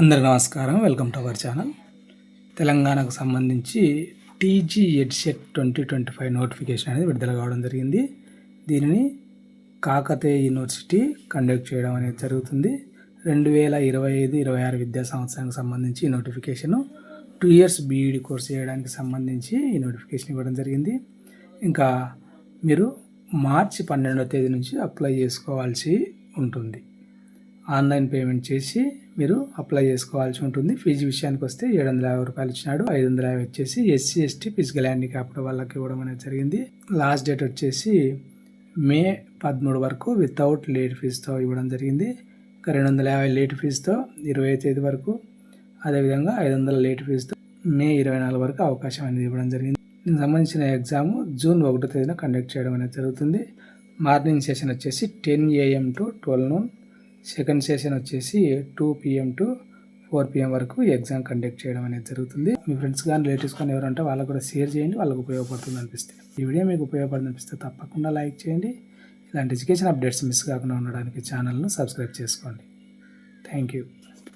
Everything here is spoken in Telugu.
అందరికీ నమస్కారం. Welcome to our channel. తెలంగాణకు సంబంధించి టీజీ ఎడ్సెట్ 2025 నోటిఫికేషన్ అనేది విడుదల కావడం జరిగింది. దీనిని కాకతీయ యూనివర్సిటీ కండక్ట్ చేయడం అనేది జరుగుతుంది. 2025-26 విద్యా సంవత్సరానికి సంబంధించి ఈ నోటిఫికేషను 2 years బీఈడి కోర్స్ చేయడానికి సంబంధించి ఈ నోటిఫికేషన్ ఇవ్వడం జరిగింది. ఇంకా మీరు మార్చి 12వ తేదీ నుంచి అప్లై చేసుకోవాల్సి ఉంటుంది. ఆన్లైన్ పేమెంట్ చేసి మీరు అప్లై చేసుకోవాల్సి ఉంటుంది. ఫీజు విషయానికి వస్తే 750 రూపాయలు ఇచ్చినాడు. 550 వచ్చేసి ఎస్సీ ఎస్టీ ఫిజికల్ హ్యాండిక్యాప్డ్ వాళ్ళకి ఇవ్వడం అనేది జరిగింది. లాస్ట్ డేట్ వచ్చేసి మే 13 వరకు వితౌట్ లేట్ ఫీజుతో ఇవ్వడం జరిగింది. ఇంకా 250 లేట్ ఫీజుతో 20వ తేదీ వరకు, అదేవిధంగా 500 లేట్ ఫీజుతో మే 24 వరకు అవకాశం అనేది ఇవ్వడం జరిగింది. దీనికి సంబంధించిన ఎగ్జామ్ జూన్ 1వ తేదీన కండక్ట్ చేయడం అనేది జరుగుతుంది. మార్నింగ్ సెషన్ వచ్చేసి 10 AM to 12 noon. Second session వచ్చేసి 2 PM to 4 PM వరకు ఎగ్జామ్ కండక్ట్ చేయడం అనేది జరుగుతుంది. మీ ఫ్రెండ్స్ కానీ రిలేటివ్స్ కానీ ఎవరంటే వాళ్ళకు కూడా షేర్ చేయండి, వాళ్ళకు ఉపయోగపడుతుంది అనిపిస్తే. ఈ వీడియో మీకు ఉపయోగపడుతుంది అనిపిస్తే తప్పకుండా లైక్ చేయండి. ఇలాంటి ఎడ్యుకేషన్ అప్డేట్స్ మిస్ కాకుండా ఉండడానికి ఛానల్ను సబ్స్క్రైబ్ చేసుకోండి. Thank you.